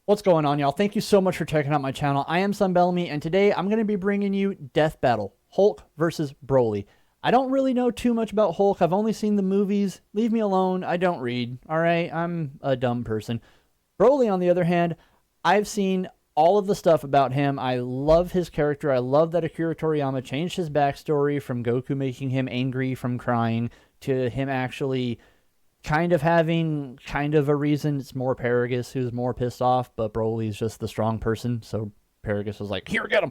What's going on, y'all? Thank you so much for checking out my channel. I am Sunbellamy, and today I'm going to be bringing you Death Battle, Hulk versus Broly. I don't really know too much about Hulk. I've only seen the movies. Leave me alone. I don't read. All right, I'm a dumb person. Broly, on the other hand, I've seen all of the stuff about him. I love his character. I love that Akira Toriyama changed his backstory from Goku making him angry from crying to him actually kind of having kind of a reason. It's more Paragus who's more pissed off, but Broly's just the strong person, so Paragus was like, here, get him.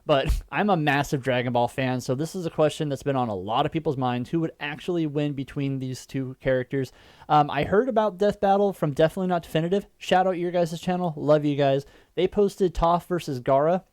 But I'm a massive Dragon Ball fan, so this is a question that's been on a lot of people's minds. Who would actually win between these two characters? I heard about Death Battle from Definitely Not Definitive. Shout out your guys' channel. Love you guys. They posted Toph versus Gaara.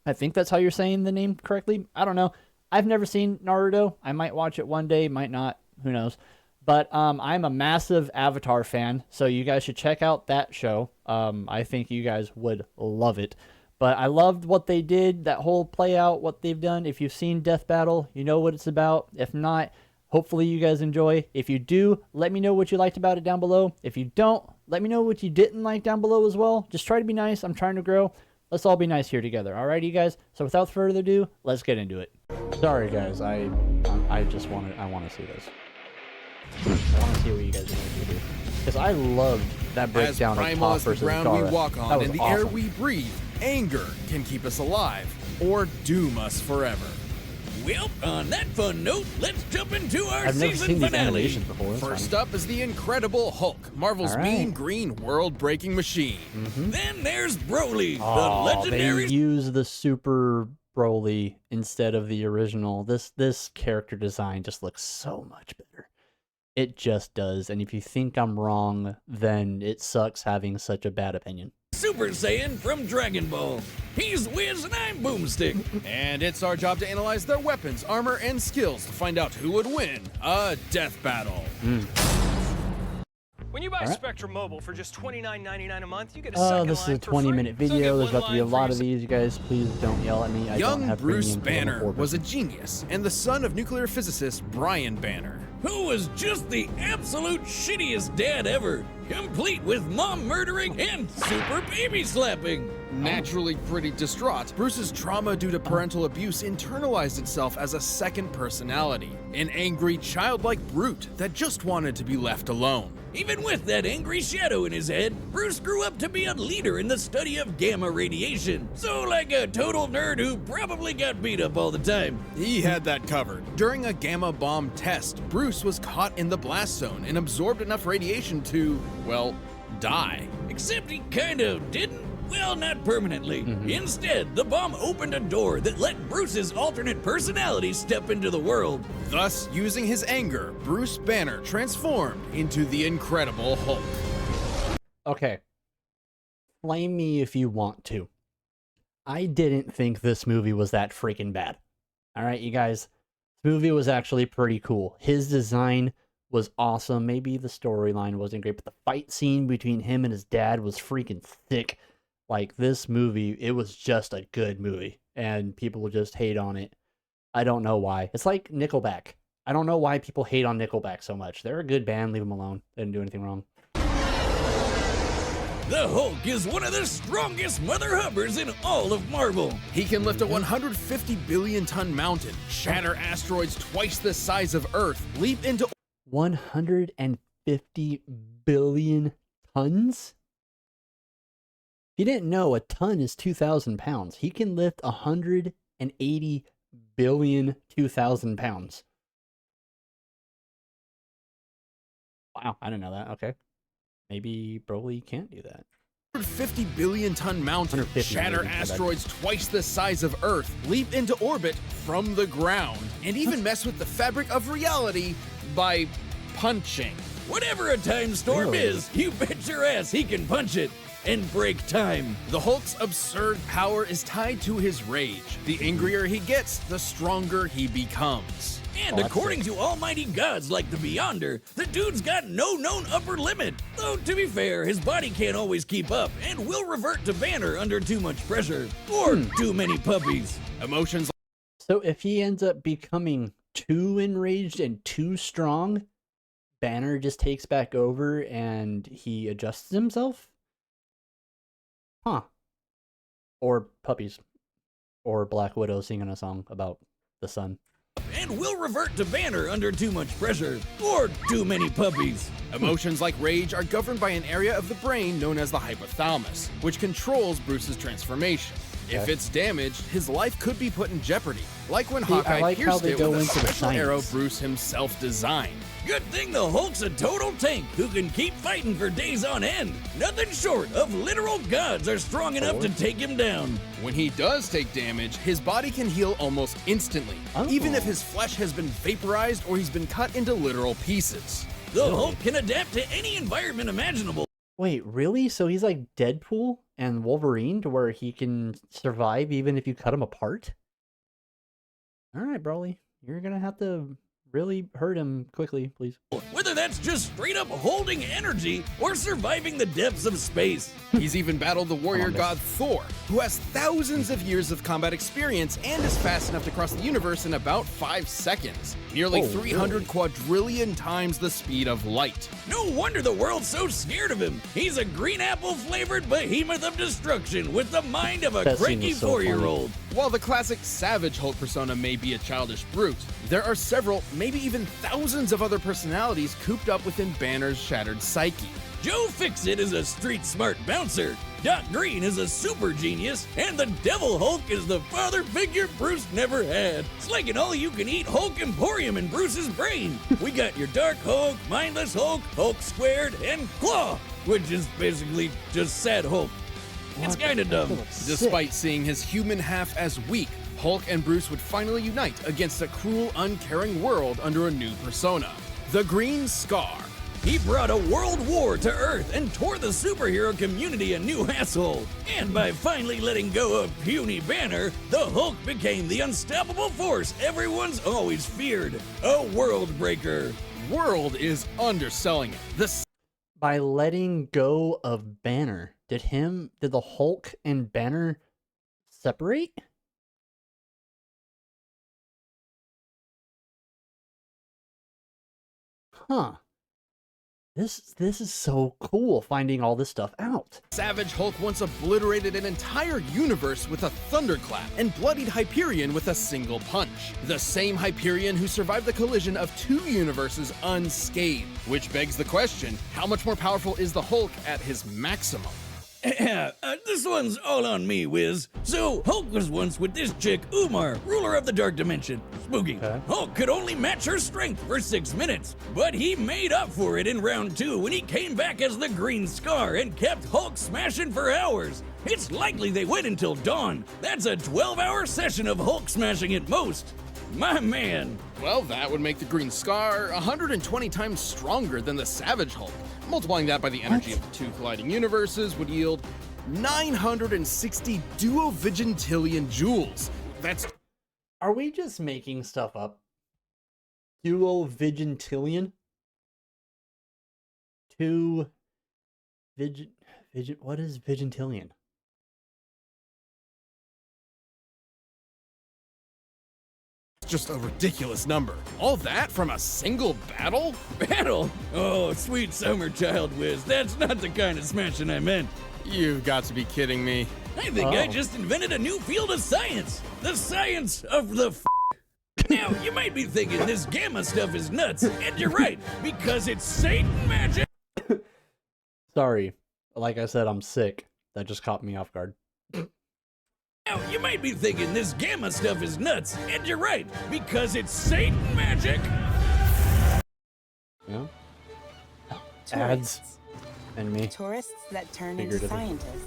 I think that's how you're saying the name correctly. I don't know. I've never seen Naruto. I might watch it one day, might not. Who knows? But I'm a massive Avatar fan, so you guys should check out that show. I think you guys would love it. But I loved what they did, that whole play out, what they've done. If you've seen Death Battle, you know what it's about. If not, hopefully you guys enjoy. If you do, let me know what you liked about it down below. If you don't, let me know what you didn't like down below as well. Just try to be nice. I'm trying to grow. Let's all be nice here together. Alrighty, you guys. So without further ado, let's get into it. Sorry, guys. I want to see this. I want to see what you guys are going to do here. Because I loved that breakdown of Toph versus Gaara. As primal as the ground we walk on and the awesome. air we breathe, anger can keep us alive or doom us forever. Well, on that fun note, let's jump into our I've never season seen these finale. animations before. First up is the Incredible Hulk, Marvel's mean green world-breaking machine. Then there's Broly, Oh, the legendary. they use the Super Broly instead of the original. This character design just looks so much better. It just does. And if you think I'm wrong, then it sucks having such a bad opinion. Super Saiyan from Dragon Ball. He's Wiz and I'm Boomstick. And it's our job to analyze their weapons, armor, and skills to find out who would win a death battle. When you buy Spectrum Mobile for just $29.99 a month, you get a Oh, second this is line a for 20-minute free. So video. get There's one about to be a line lot for of these. You guys, please don't yell at me. I don't Young have Bruce premium, so I'm a Banner poor was a person. genius and the son of nuclear physicist Brian Banner. Who was just the absolute shittiest dad ever, complete with mom murdering and super baby slapping. Naturally pretty distraught, Bruce's trauma due to parental abuse internalized itself as a second personality, an angry, childlike brute that just wanted to be left alone. Even with that angry shadow in his head, Bruce grew up to be a leader in the study of gamma radiation. So like a total nerd who probably got beat up all the time. He had that covered. During a gamma bomb test, Bruce was caught in the blast zone and absorbed enough radiation to, well, die. Except he kind of didn't. Well, not permanently. Instead, the bomb opened a door that let Bruce's alternate personality step into the world. Thus, using his anger, Bruce Banner transformed into the Incredible Hulk. Okay. Blame me if you want to. I didn't think this movie was that freaking bad. Alright, you guys. This movie was actually pretty cool. His design was awesome. Maybe the storyline wasn't great, but the fight scene between him and his dad was freaking thick. Like, this movie, it was just a good movie, and people will just hate on it. I don't know why. It's like Nickelback. I don't know why people hate on Nickelback so much. They're a good band. Leave them alone. They didn't do anything wrong. The Hulk is one of the strongest mother hubbers in all of Marvel. He can lift a 150 billion ton mountain, shatter asteroids twice the size of Earth, leap into 150 billion tons? If you didn't know, a ton is 2,000 pounds. He can lift 180 billion 2,000 pounds. Wow, I didn't know that. Okay. Maybe Broly can't do that. 150 billion ton mountain, 150 shatter billion, asteroids twice the size of Earth, leap into orbit from the ground, and even mess with the fabric of reality by punching. Whatever a time storm is, you bet your ass he can punch it and break time. The Hulk's absurd power is tied to his rage. The angrier he gets, the stronger he becomes. And according to almighty gods like the Beyonder, the dude's got no known upper limit. Though, to be fair, his body can't always keep up and will revert to Banner under too much pressure. Or too many puppies. Emotions. So if he ends up becoming too enraged and too strong, Banner just takes back over and he adjusts himself? Or puppies. Or Black Widow singing a song about the sun. And will revert to Banner under too much pressure or too many puppies. Emotions like rage are governed by an area of the brain known as the hypothalamus, which controls Bruce's transformation. If it's damaged, his life could be put in jeopardy, like when Hawkeye like how pierced they it go with a into the special arrow science. Bruce himself designed. Good thing the Hulk's a total tank who can keep fighting for days on end. Nothing short of literal gods are strong enough to take him down. When he does take damage, his body can heal almost instantly, even if his flesh has been vaporized or he's been cut into literal pieces. The Hulk can adapt to any environment imaginable. Wait, really? So he's like Deadpool and Wolverine to where he can survive even if you cut him apart? Alright, Broly. You're gonna have to really hurt him quickly, please. Whether that's just straight up holding energy or surviving the depths of space. He's even battled the warrior Come on, god Thor, who has thousands of years of combat experience and is fast enough to cross the universe in about 5 seconds, nearly 300 quadrillion times the speed of light. No wonder the world's so scared of him. He's a green apple flavored behemoth of destruction with the mind of a That scene cranky was so funny. 4-year-old. While the classic Savage Hulk persona may be a childish brute, there are several, maybe even thousands of other personalities cooped up within Banner's shattered psyche. Joe Fixit is a street-smart bouncer. Doc Green is a super genius, and the Devil Hulk is the father figure Bruce never had. It's like an all-you-can-eat Hulk Emporium in Bruce's brain. We got your Dark Hulk, Mindless Hulk, Hulk Squared, and Claw, which is basically just Sad Hulk. It's kinda dumb. Despite seeing his human half as weak, Hulk and Bruce would finally unite against a cruel, uncaring world under a new persona, the Green Scar. He brought a world war to Earth and tore the superhero community a new asshole. And by finally letting go of puny Banner, the Hulk became the unstoppable force everyone's always feared. A world breaker. World is underselling it. By letting go of Banner, did the Hulk and Banner separate? Huh. This is so cool, finding all this stuff out. Savage Hulk once obliterated an entire universe with a thunderclap and bloodied Hyperion with a single punch. The same Hyperion who survived the collision of 2 universes unscathed. Which begs the question, how much more powerful is the Hulk at his maximum? This one's all on me, Wiz. So, Hulk was once with this chick, Umar, ruler of the Dark Dimension. Spooky. Okay. Hulk could only match her strength for 6 minutes, but he made up for it in round 2 when he came back as the Green Scar and kept Hulk smashing for hours. It's likely they went until dawn. That's a 12-hour session of Hulk smashing at most. My man. Well, that would make the Green Scar 120 times stronger than the Savage Hulk. Multiplying that by the energy of the 2 colliding universes would yield 960 duovigintillion joules. That's... Are we just making stuff up? Duovigintillion? What is vigintillion? just a ridiculous number. All that from a single battle? Battle? Oh, sweet summer child Wiz. That's not the kind of smashing I meant. You've got to be kidding me. I think I just invented a new field of science. The science of the Now, you might be thinking this gamma stuff is nuts, and you're right, because it's Satan magic. Sorry. Like I said, I'm sick. That just caught me off guard. Now, you might be thinking this gamma stuff is nuts, and you're right, because it's Satan magic. Yeah. Ads. And me. Tourists that turn into Figuratively. scientists.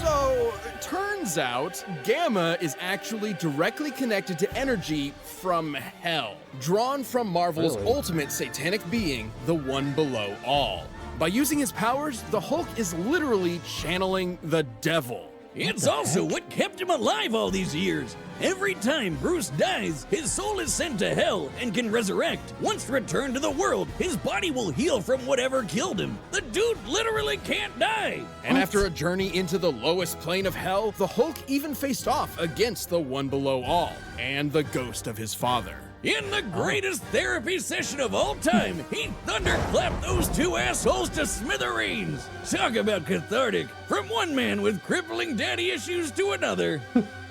So, turns out, gamma is actually directly connected to energy from hell, drawn from Marvel's Really? ultimate satanic being, the One Below All. By using his powers, the Hulk is literally channeling the devil. It's also what kept him alive all these years. Every time Bruce dies, his soul is sent to hell and can resurrect. Once returned to the world, his body will heal from whatever killed him. The dude literally can't die. And after a journey into the lowest plane of hell, the Hulk even faced off against the One Below All and the ghost of his father. In the greatest therapy session of all time, he thunderclapped those two assholes to smithereens. Talk about cathartic. From one man with crippling daddy issues to another.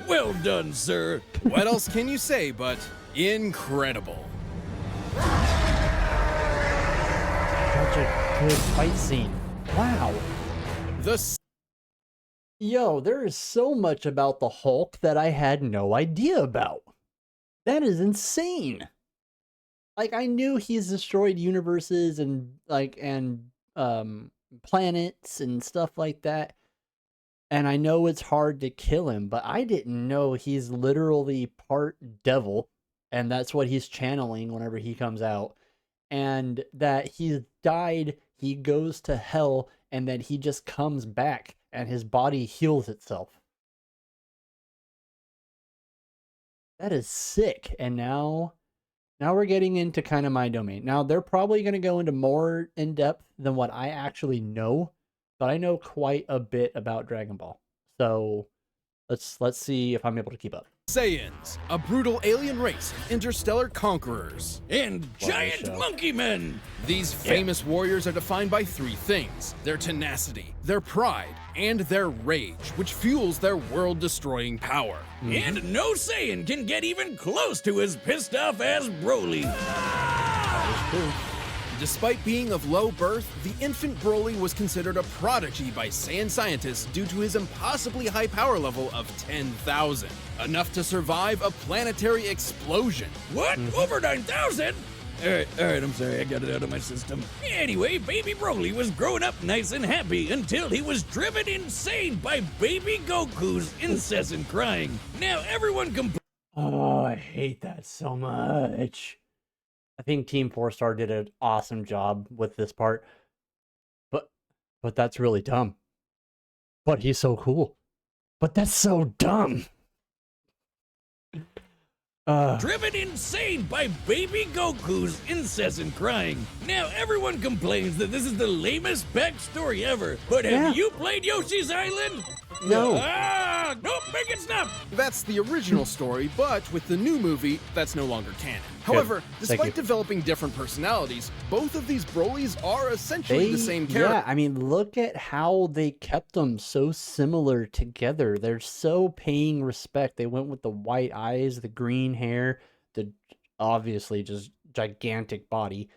Well done, sir. What else can you say but incredible? Such a good fight scene. Wow. Yo, there is so much about the Hulk that I had no idea about. That is insane. Like, I knew he's destroyed universes and planets and stuff like that. And I know it's hard to kill him, but I didn't know he's literally part devil, and that's what he's channeling whenever he comes out. And that he's died, he goes to hell, and then he just comes back and his body heals itself. That is sick. And now we're getting into kind of my domain. Now, they're probably going to go into more in depth than what I actually know, but I know quite a bit about Dragon Ball. So let's see if I'm able to keep up. Saiyans, a brutal alien race of interstellar conquerors. And giant monkey men. These famous warriors are defined by three things: their tenacity, their pride, and their rage, which fuels their world-destroying power. And no Saiyan can get even close to as pissed off as Broly. Despite being of low birth, the infant Broly was considered a prodigy by Saiyan scientists due to his impossibly high power level of 10,000, enough to survive a planetary explosion. What? Over 9,000? Alright, I'm sorry, I got it out of my system. Anyway, baby Broly was growing up nice and happy until he was driven insane by baby Goku's incessant crying. Now everyone Oh, I hate that so much. I think Team 4-Star did an awesome job with this part. But that's really dumb. But he's so cool. But that's so dumb. driven insane by baby Goku's incessant crying. Now everyone complains that this is the lamest backstory ever, but have you played Yoshi's Island? No. Nope, make it stop. That's the original story, but with the new movie, that's no longer canon. However, despite developing different personalities, both of these Brolys are essentially the same character. Yeah, I mean, look at how they kept them so similar together. They're so paying respect. They went with the white eyes, the green hair, the obviously just gigantic body,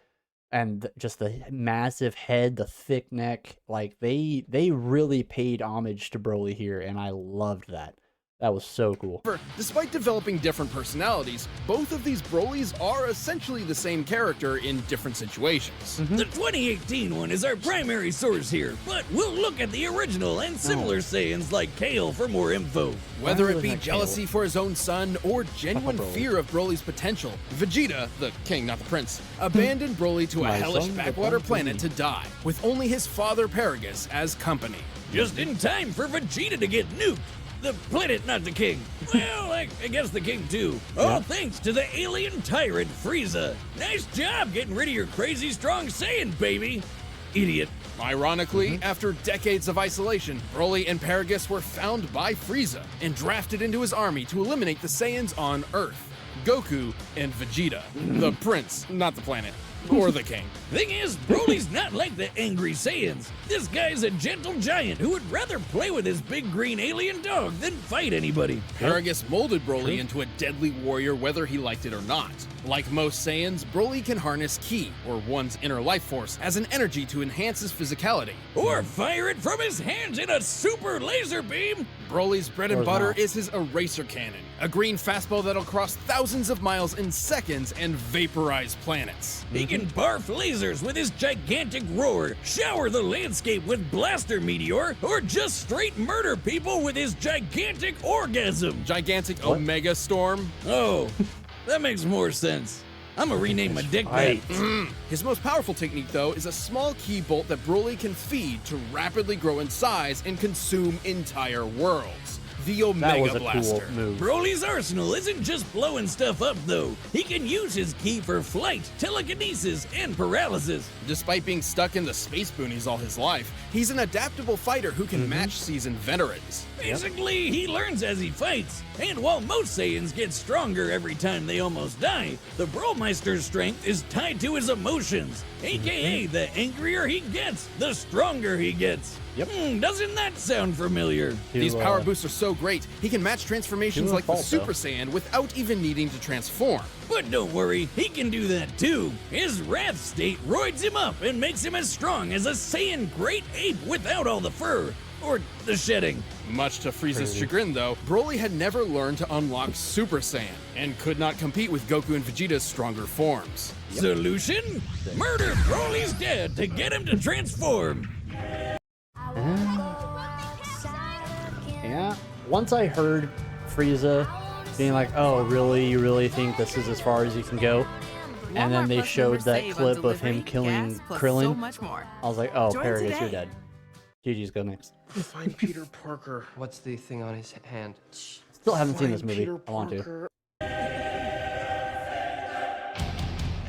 and just the massive head, the thick neck. Like, they really paid homage to Broly here, and I loved that. That was so cool. Despite developing different personalities, both of these Brolys are essentially the same character in different situations. The 2018 one is our primary source here, but we'll look at the original and similar Saiyans like Kale for more info. Whether it be jealousy for his own son or genuine fear of Broly's potential, Vegeta, the king not the prince, abandoned Broly to a hellish backwater planet to die, with only his father Paragus as company. Just in time for Vegeta to get nuked. The planet, not the king. Well, I guess the king too. All thanks to the alien tyrant Frieza. Nice job getting rid of your crazy strong Saiyan, baby. Idiot. Ironically, after decades of isolation, Broly and Paragus were found by Frieza and drafted into his army to eliminate the Saiyans on Earth. Goku and Vegeta. The prince, not the planet. Or the king. Thing is, Broly's not like the angry Saiyans. This guy's a gentle giant who would rather play with his big green alien dog than fight anybody. Paragus molded Broly into a deadly warrior whether he liked it or not. Like most Saiyans, Broly can harness Ki, or one's inner life force, as an energy to enhance his physicality. Or fire it from his hands in a super laser beam. Broly's bread and butter is his eraser cannon, a green fastball that'll cross thousands of miles in seconds and vaporize planets. He can barf lasers with his gigantic roar, shower the landscape with blaster meteor, or just straight murder people with his gigantic orgasm. Gigantic Omega Storm? Oh, that makes more sense. I'm gonna rename my dick that. His most powerful technique, though, is a small Ki bolt that Broly can feed to rapidly grow in size and consume entire worlds. the That Omega was a Blaster. cool move. Broly's arsenal isn't just blowing stuff up, though. He can use his ki for flight, telekinesis, and paralysis. Despite being stuck in the space boonies all his life, he's an adaptable fighter who can match seasoned veterans. Basically, he learns as he fights. And while most Saiyans get stronger every time they almost die, the Bromeister's strength is tied to his emotions. AKA, the angrier he gets, the stronger he gets. Yep. Doesn't that sound familiar? These power boosts are so great, he can match transformations to a like the fault, Super though. Saiyan without even needing to transform. But don't worry, he can do that too. His wrath state roids him up and makes him as strong as a Saiyan great ape without all the fur. Or the shedding. Much to Frieza's chagrin, though, Broly had never learned to unlock Super Saiyan, and could not compete with Goku and Vegeta's stronger forms. Solution? Murder Broly's dad to get him to transform. Yeah. Once I heard Frieza being like, "Oh, really? You really think this is as far as you can go?" And then they showed that clip of him killing Krillin. So much more. I was like, "Oh, Join Paragus, today. you're dead." GG's, go next. Find Peter Parker. What's the thing on his hand? Still haven't seen this Find movie. Peter I want to. Parker.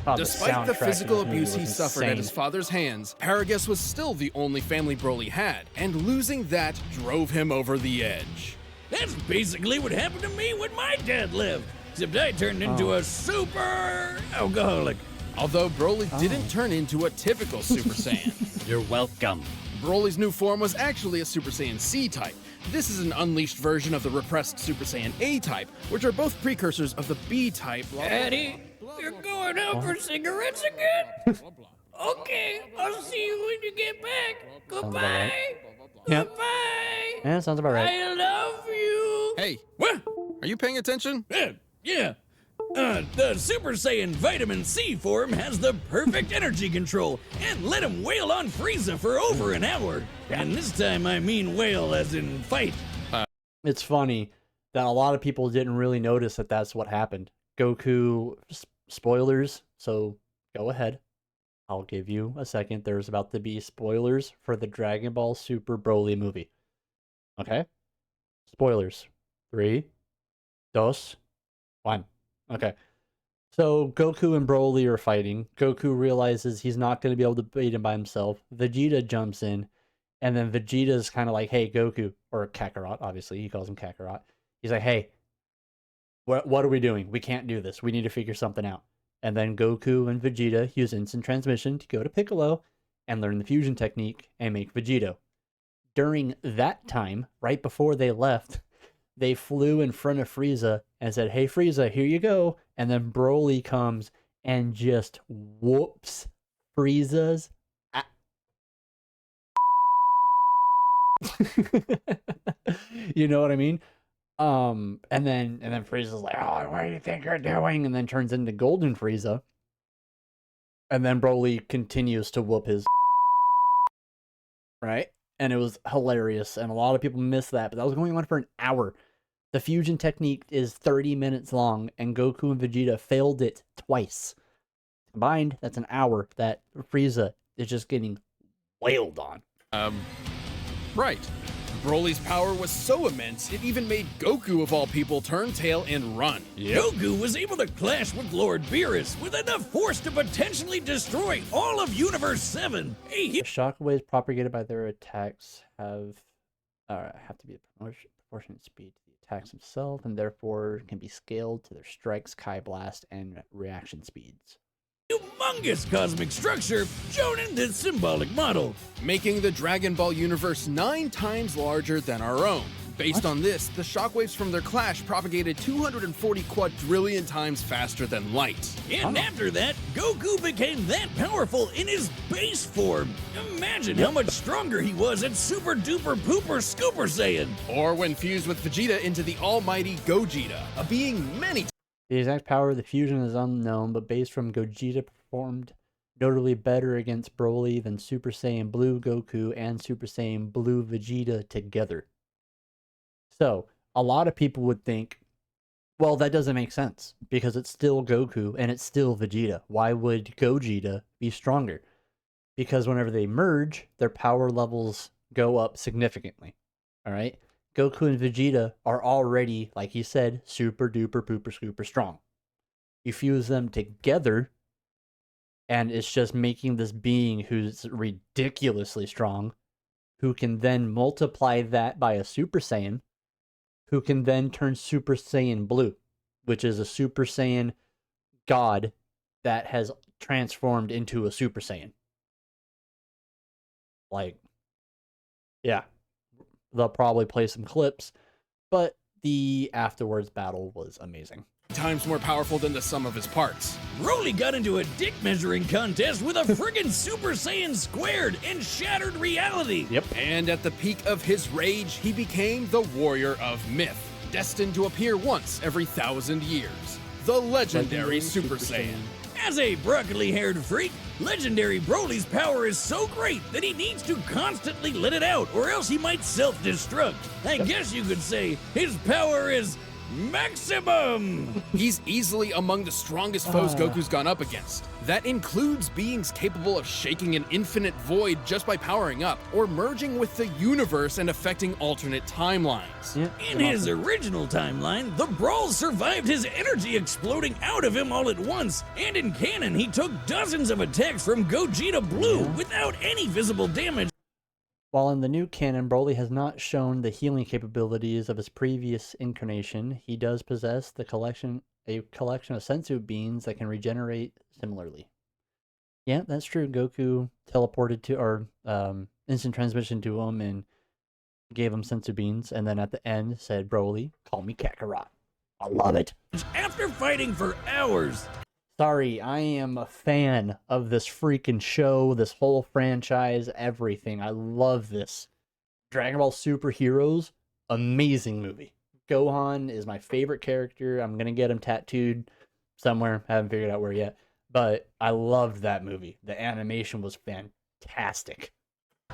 Oh, Despite the soundtrack in physical this movie abuse he was suffered at his insane. father's hands, Paragus was still the only family Broly had, and losing that drove him over the edge. That's basically what happened to me when my dad lived. Except I turned into a super alcoholic. Although Broly didn't turn into a typical Super Saiyan. You're welcome. Broly's new form was actually a Super Saiyan C-type. This is an unleashed version of the repressed Super Saiyan A-type, which are both precursors of the B-type. Daddy, you're going out for cigarettes again? Okay, I'll see you when you get back. Goodbye. Yep. Goodbye. Yeah, sounds about right. I love you. Hey, What? are you paying attention? Yeah. The Super Saiyan Vitamin C form has the perfect energy control and let him wail on Frieza for over an hour. And this time I mean wail as in fight. It's funny that a lot of people didn't really notice that that's what happened. Goku, spoilers, so go ahead. I'll give you a second. There's about to be spoilers for the Dragon Ball Super Broly movie. Okay? Spoilers. 3, 2, 1. Okay. So Goku and Broly are fighting. Goku realizes he's not going to be able to beat him by himself. Vegeta jumps in. And then Vegeta's kind of like, "Hey, Goku," or Kakarot, obviously. He calls him Kakarot. He's like, "Hey, what are we doing? We can't do this. We need to figure something out." And then Goku and Vegeta use instant transmission to go to Piccolo and learn the fusion technique and make Vegito. During that time, right before they left, they flew in front of Frieza and said, "Hey, Frieza, here you go." And then Broly comes and just whoops Frieza's you know what I mean? And then Frieza's like, "Oh, what do you think you're doing?" And then turns into Golden Frieza. And then Broly continues to whoop his right? And it was hilarious, and a lot of people missed that, but that was going on for an hour. The fusion technique is 30 minutes long, and Goku and Vegeta failed it twice. Combined, that's an hour that Frieza is just getting wailed on. Right. Broly's power was so immense, it even made Goku, of all people, turn tail and run. Goku was able to clash with Lord Beerus with enough force to potentially destroy all of Universe 7. The shockwaves propagated by their attacks have to be a proportionate speed to the attacks themselves, and therefore can be scaled to their strikes, Kai Blast, and reaction speeds. Humongous cosmic structure shown in this symbolic model. Making the Dragon Ball universe 9 times larger than our own. Based on this, the shockwaves from their clash propagated 240 quadrillion times faster than light. And after that, Goku became that powerful in his base form. Imagine how much stronger he was at Super Duper Pooper Scooper Saiyan. Or when fused with Vegeta into the almighty Gogeta, a being many The exact power of the fusion is unknown, but based from Gogeta performed notably better against Broly than Super Saiyan Blue Goku and Super Saiyan Blue Vegeta together. So, a lot of people would think, well, that doesn't make sense, because it's still Goku and it's still Vegeta. Why would Gogeta be stronger? Because whenever they merge, their power levels go up significantly. Alright? Goku and Vegeta are already, like he said, super duper pooper scooper strong. You fuse them together, and it's just making this being who's ridiculously strong, who can then multiply that by a Super Saiyan, who can then turn Super Saiyan Blue, which is a Super Saiyan god that has transformed into a Super Saiyan. Like, yeah, they'll probably play some clips, but the afterwards battle was amazing. Times more powerful than the sum of his parts. Broly got into a dick measuring contest with a friggin' Super Saiyan squared and shattered reality. Yep. And at the peak of his rage, he became the warrior of myth, destined to appear once every 1,000 years. The legendary Super Saiyan. As a broccoli-haired freak, legendary Broly's power is so great that he needs to constantly let it out, or else he might self-destruct. I guess you could say his power is maximum! He's easily among the strongest foes Goku's gone up against. That includes beings capable of shaking an infinite void just by powering up, or merging with the universe and affecting alternate timelines. Yeah, In his original timeline, the Brawl survived his energy exploding out of him all at once, and in canon, he took dozens of attacks from Gogeta Blue without any visible damage. While in the new canon, Broly has not shown the healing capabilities of his previous incarnation, he does possess a collection of sensu beans that can regenerate similarly. Yeah, that's true. Goku teleported to, or instant transmission to him and gave him sensu beans, and then at the end said, "Broly, call me Kakarot." I love it. After fighting for hours, Sorry, I am a fan of this freaking show, this whole franchise, everything. I love this. Dragon Ball Super Heroes, amazing movie. Gohan is my favorite character. I'm going to get him tattooed somewhere. Haven't figured out where yet. But I loved that movie. The animation was fantastic.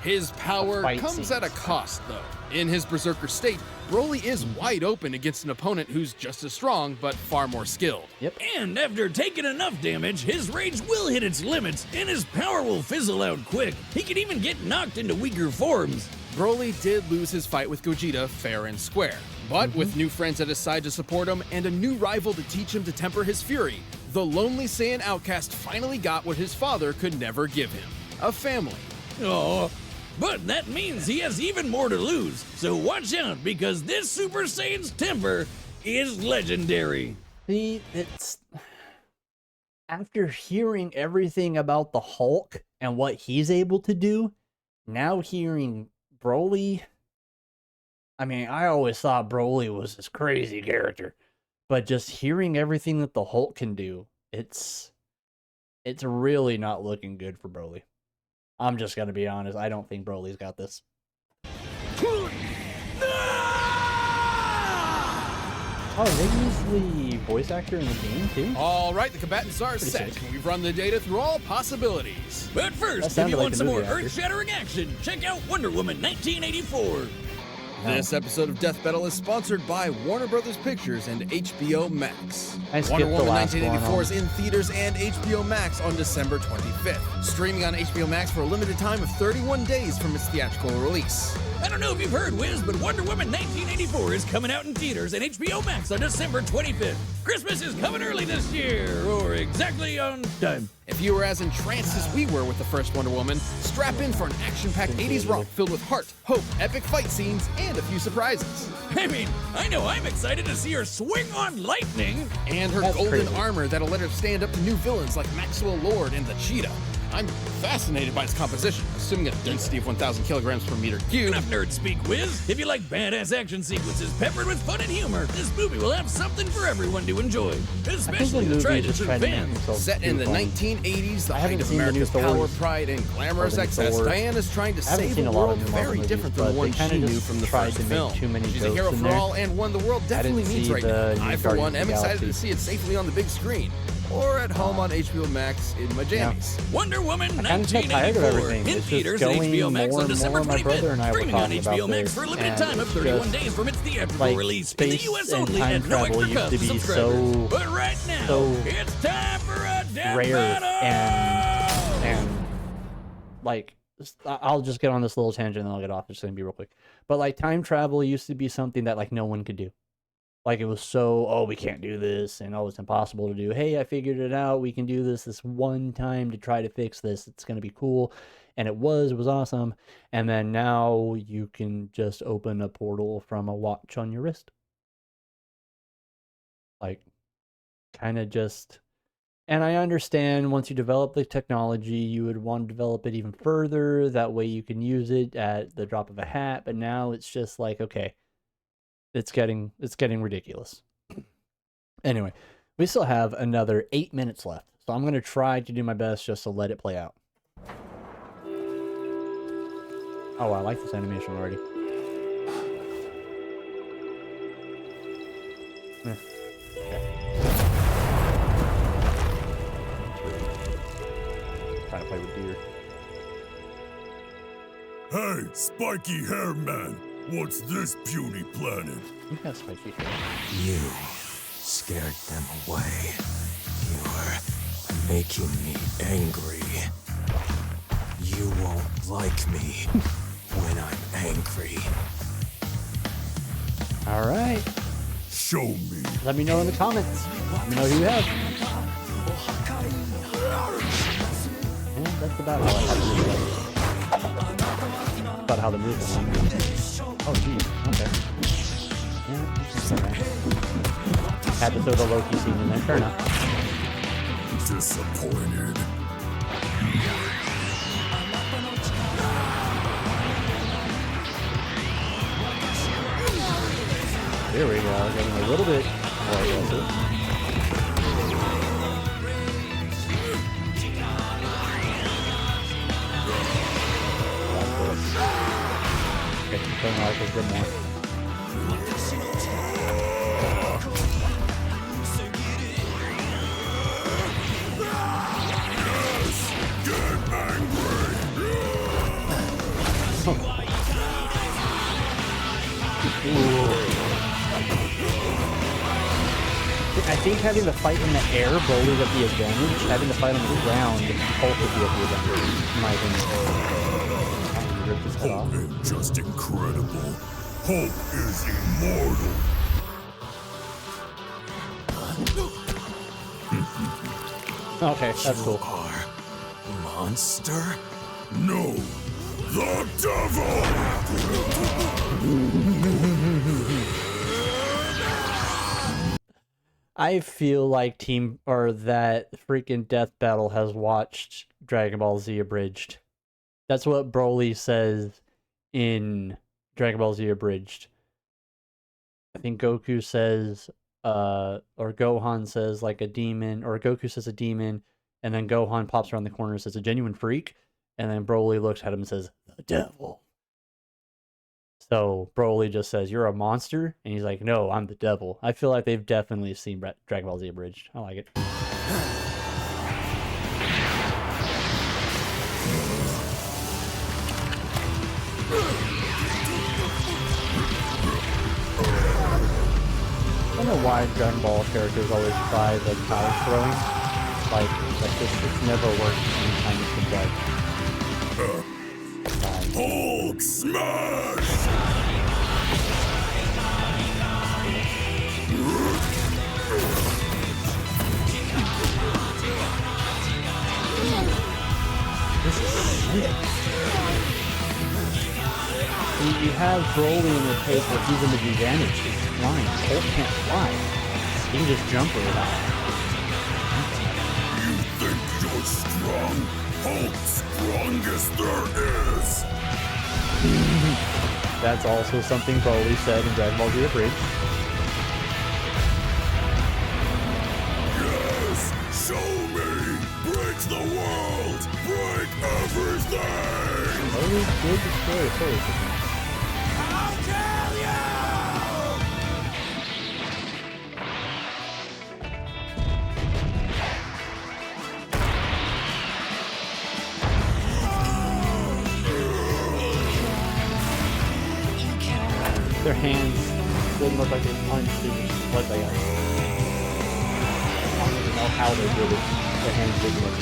His power comes at a cost, though. In his berserker state, Broly is wide open against an opponent who's just as strong, but far more skilled. Yep. and after taking enough damage, his rage will hit its limits, and his power will fizzle out quick. He can even get knocked into weaker forms. Broly did lose his fight with Gogeta fair and square, but with new friends at his side to support him and a new rival to teach him to temper his fury, the lonely Saiyan outcast finally got what his father could never give him: a family. Oh, but that means he has even more to lose, so watch out, because this Super Saiyan's temper is legendary. See, it's... After hearing everything about the Hulk and what he's able to do, now hearing Broly... I mean, I always thought Broly was this crazy character, but just hearing everything that the Hulk can do, it's really not looking good for Broly. I'm just gonna be honest, I don't think Broly's got this. Oh, they use the voice actor in the game too? All right, the combatants are Pretty set. sick. We've run the data through all possibilities. But That first, if sounded you like want the some more movie actor. earth-shattering action, check out Wonder Woman 1984. This episode of Death Battle is sponsored by Warner Brothers Pictures and HBO Max. I skipped Wonder the Woman last 1984 one. is in theaters and HBO Max on December 25th. Streaming on HBO Max for a limited time of 31 days from its theatrical release. I don't know if you've heard, Wiz, but Wonder Woman 1984 is coming out in theaters and HBO Max on December 25th. Christmas is coming early this year, or exactly on time. If you were as entranced as we were with the first Wonder Woman, strap in for an action-packed 80s romp filled with heart, hope, epic fight scenes, and a few surprises. I mean, I know I'm excited to see her swing on lightning. And her That's golden crazy. armor that'll let her stand up to new villains like Maxwell Lord and the Cheetah. I'm fascinated by its composition, assuming a density of 1,000 kilograms per meter cubed. Enough nerd speak, Wiz. If you like badass action sequences peppered with fun and humor, this movie will have something for everyone to enjoy, especially the movie tried and just true tried to make fans. himself Set in too the funny. 1980s, the I haven't height of seen the new America's Thor power, pride, and glamorous or the excess, Thor. Diana's trying to I haven't save seen a a lot world of new Marvel very movies, different than but the one they she kinda knew just from the tried first to make film. too many She's a jokes hero in for there. all and one the world definitely didn't needs see right the now. new I, for Guardians one, of am the excited to Galaxy. see it safely on the big screen, or at home on HBO Max in my jammies. Wonder Woman I kinda get tired of 1984 everything. in It's just theaters and going HBO Max more on and December more. My brother and I 25th. were Streaming on talking HBO about Max this, for a limited and time of it's 31 just, days from its theatrical like, release in the space US and only time at no travel extra used cost to be subscribers. so- But right now, so it's time for a death rare battle! and like I'll just get on this little tangent and then I'll get off. It's gonna be real quick. But like time travel used to be something that like no one could do. Like it was so, oh, we can't do this, and oh, it's impossible to do. Hey, I figured it out. We can do this one time to try to fix this. It's gonna be cool, and it was awesome. And then now you can just open a portal from a watch on your wrist. Like, kind of just. And I understand once you develop the technology, you would want to develop it even further. That way you can use it at the drop of a hat. But now it's just like, okay, it's getting ridiculous. Anyway, we still have another 8 minutes left. So I'm going to try to do my best just to let it play out. Oh, I like this animation already. Okay. Trying to play with deer. Hey, spiky hair man, what's this puny planet? You got spiky hair. You scared them away. You're making me angry. You won't like me when I'm angry. All right. Show me. Let me know in the comments. Let me know who you have. And that's about all I have to do. About how the move is. Oh, geez. Okay. Yeah, that's alright. Had to throw the Loki scene in there. Fair enough. Disappointed. There we go. Getting a little bit more aggressive. Okay, playing like a bit more. I think having the fight in the air, Broly's at the advantage. Having the fight on the ground, Hulk would be at the advantage, in my opinion. Rip his head off. Hulk ain't just incredible. Hulk is immortal. Okay, that's cool. You are monster? No, the devil! I feel like that freaking Death Battle has watched Dragon Ball Z Abridged. That's what Broly says in Dragon Ball Z Abridged. I think Goku says, or Gohan says like a demon, or Goku says a demon, and then Gohan pops around the corner and says a genuine freak, and then Broly looks at him and says, the devil. So Broly just says, you're a monster? And he's like, no, I'm the devil. I feel like they've definitely seen Dragon Ball Z Abridged. I like it. I don't know why Dragon Ball characters always try the power throwing. It's never worked anytime it's been done. Hulk smash! This is sick. You have Broly in the case where he's in the advantage. He's flying. Hulk can't fly. He can just jump really high. You think you're strong? Hulk's strongest there is! That's also something Broly said in Dragon Ball Z Abridged. Yes! Show me! Break the world! Break everything! Broly did destroy a solar system. I'll tell you! Their hands didn't look like they punched, they just what they got. I don't even know how they did it. Their hands didn't look.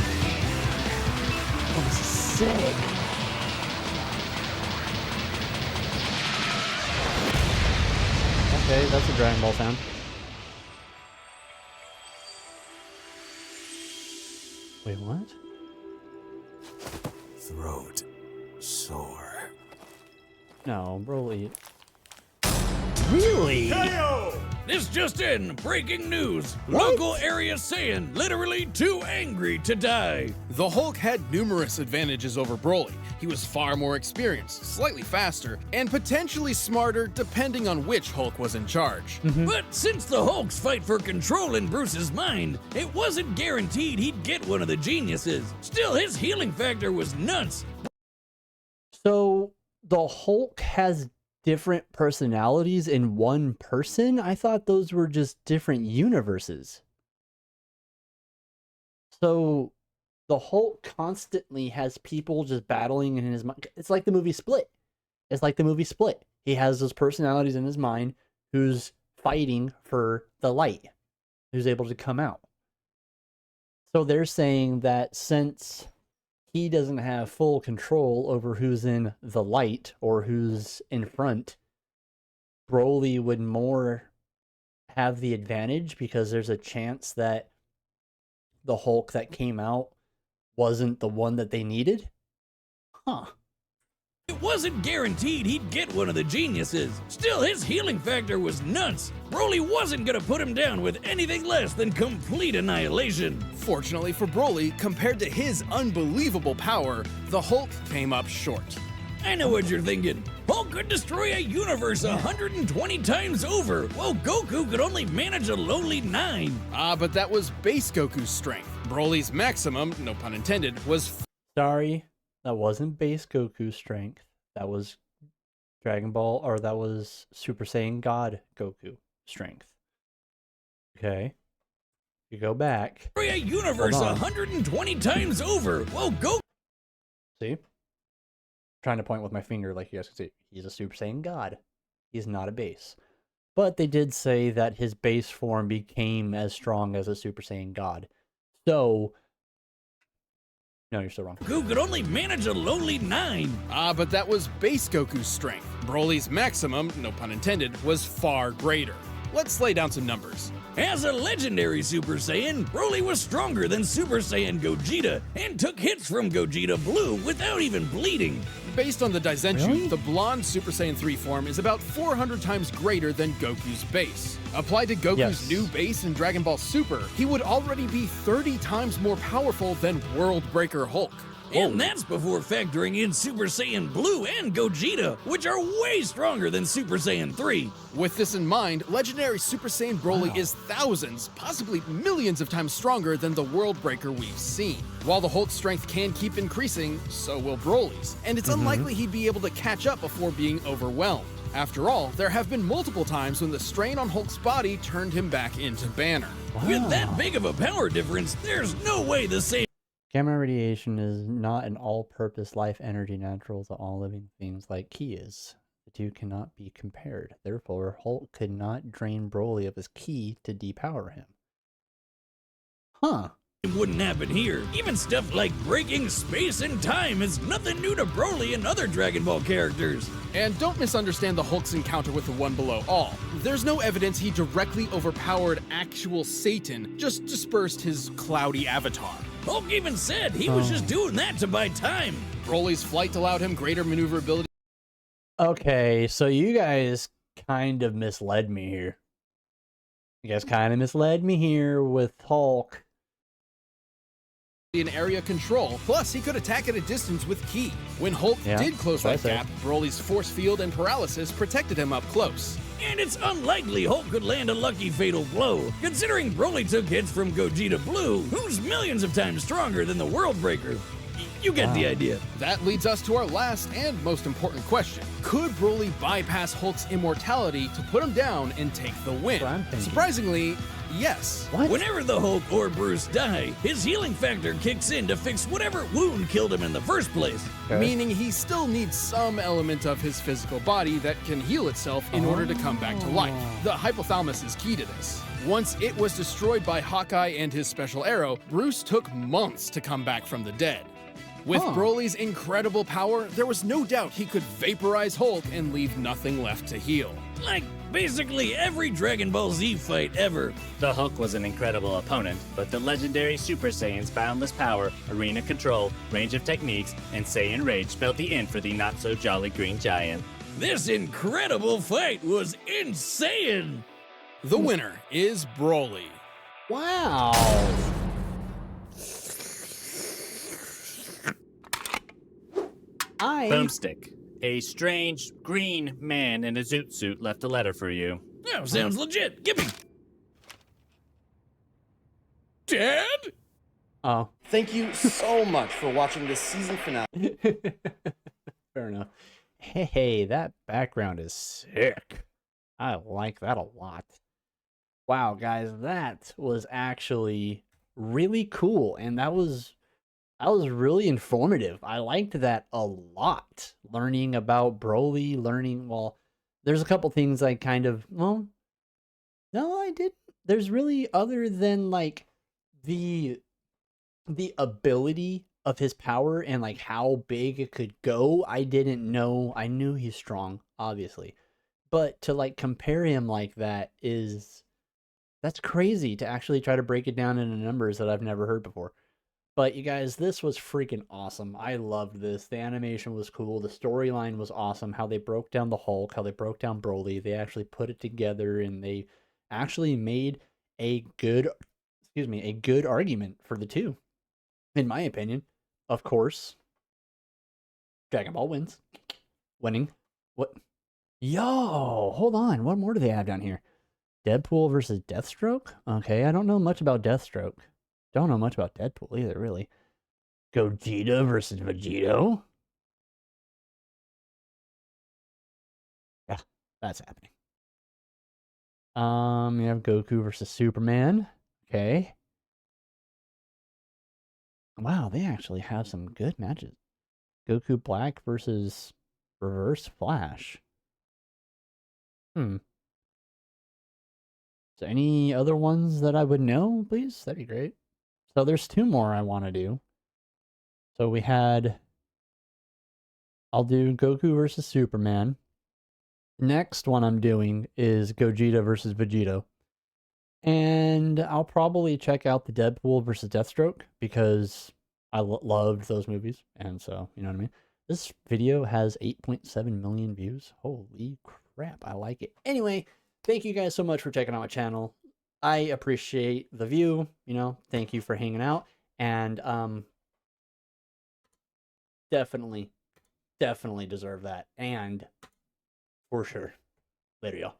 Oh, this is sick. Okay, that's a Dragon Ball sound. Wait, what? Throat sore. No, Broly. Really? This just in, breaking news. Local area Saiyan literally too angry to die. The Hulk had numerous advantages over Broly. He was far more experienced, slightly faster, and potentially smarter depending on which Hulk was in charge. But since the Hulk's fight for control in Bruce's mind, it wasn't guaranteed he'd get one of the geniuses. Still, his healing factor was nuts. So the Hulk has different personalities in one person? I thought those were just different universes. So the Hulk constantly has people just battling in his mind. It's like the movie Split. It's like the movie Split. He has those personalities in his mind who's fighting for the light, who's able to come out. So they're saying that since he doesn't have full control over who's in the light or who's in front, Broly would more have the advantage because there's a chance that the Hulk that came out wasn't the one that they needed? Huh. It wasn't guaranteed he'd get one of the geniuses. Still, his healing factor was nuts. Broly wasn't gonna put him down with anything less than complete annihilation. Fortunately for Broly, compared to his unbelievable power, the Hulk came up short. I know what you're thinking. Hulk could destroy a universe 120 times over, while Goku could only manage a lowly 9. But that was base Goku's strength. Broly's maximum, no pun intended, was Sorry, that wasn't base Goku's strength. That was Dragon Ball, or that was Super Saiyan God Goku strength. Okay. You go back. Destroy a universe 120 times over, while Goku... See? Trying to point with my finger like you guys can see. He's a Super Saiyan God. He's not a base. But they did say that his base form became as strong as a Super Saiyan God. So... No, you're still wrong. Goku could only manage a lowly 9. but that was base Goku's strength. Broly's maximum, no pun intended, was far greater. Let's lay down some numbers. As a legendary Super Saiyan, Broly was stronger than Super Saiyan Gogeta and took hits from Gogeta Blue without even bleeding. Based on the Daizenshuu, Really? the blonde Super Saiyan 3 form is about 400 times greater than Goku's base. Applied to Goku's Yes. new base in Dragon Ball Super, he would already be 30 times more powerful than World Breaker Hulk. And that's before factoring in Super Saiyan Blue and Gogeta, which are way stronger than Super Saiyan 3. With this in mind, legendary Super Saiyan Broly is thousands, possibly millions of times stronger than the World Breaker we've seen. While the Hulk's strength can keep increasing, so will Broly's, and it's unlikely he'd be able to catch up before being overwhelmed. After all, there have been multiple times when the strain on Hulk's body turned him back into Banner. With that big of a power difference, there's no way the same. Gamma radiation is not an all-purpose life energy natural to all living things like Ki is. The two cannot be compared. Therefore, Hulk could not drain Broly of his Ki to depower him. Huh. It wouldn't happen here. Even stuff like breaking space and time is nothing new to Broly and other Dragon Ball characters. And don't misunderstand the Hulk's encounter with the One Below All. There's no evidence he directly overpowered actual Satan, just dispersed his cloudy avatar. Hulk even said he was just doing that to buy time. Broly's flight allowed him greater maneuverability Okay, so you guys kind of misled me here. You guys kind of misled me here with Hulk. in area control, plus he could attack at a distance with Ki. When Hulk did close that that's what I gap, Broly's force field and paralysis protected him up close. And it's unlikely Hulk could land a lucky fatal blow, considering Broly took hits from Gogeta Blue, who's millions of times stronger than the World Breaker. You get the idea. That leads us to our last and most important question. Could Broly bypass Hulk's immortality to put him down and take the win? That's what I'm thinking. Surprisingly, yes. What? Whenever the Hulk or Bruce die, his healing factor kicks in to fix whatever wound killed him in the first place. Okay. Meaning he still needs some element of his physical body that can heal itself in order to come back to life. The hypothalamus is key to this. Once it was destroyed by Hawkeye and his special arrow, Bruce took months to come back from the dead. With Huh. Broly's incredible power, there was no doubt he could vaporize Hulk and leave nothing left to heal. Like basically every Dragon Ball Z fight ever. The Hulk was an incredible opponent, but the legendary Super Saiyan's boundless power, arena control, range of techniques, and Saiyan rage spelled the end for the not-so-jolly Green Giant. This incredible fight was insane! The winner is Broly. Wow. Boomstick. A strange green man in a zoot suit left a letter for you. Oh, sounds legit. Give me. Dad? Oh. Thank you so much for watching this season finale. Fair enough. Hey, that background is sick. I like that a lot. Wow, guys, that was actually really cool, and that was really informative. I liked that a lot. Learning about Broly, well, there's a couple things I kind of, well, no, I didn't. There's really, other than like the ability of his power and like how big it could go, I didn't know. I knew he's strong, obviously, but to like compare him like that's crazy to actually try to break it down into numbers that I've never heard before. But you guys, this was freaking awesome. I loved this. The animation was cool. The storyline was awesome. How they broke down the Hulk, how they broke down Broly. They actually put it together and they actually made a good argument for the two. In my opinion, of course, Dragon Ball wins. Winning. What? Yo, hold on. What more do they have down here? Deadpool versus Deathstroke? Okay, I don't know much about Deathstroke. Don't know much about Deadpool either, really. Gogeta versus Vegito? Yeah, that's happening. You have Goku versus Superman. Okay. Wow, they actually have some good matches. Goku Black versus Reverse Flash. So any other ones that I would know, please? That'd be great. So there's two more I want to do. So I'll do Goku versus Superman. Next one I'm doing is Gogeta versus Vegito. And I'll probably check out the Deadpool versus Deathstroke because I loved those movies. And so, you know what I mean? This video has 8.7 million views. Holy crap, I like it. Anyway, thank you guys so much for checking out my channel. I appreciate the view, thank you for hanging out. And definitely deserve that. And for sure. Later, y'all.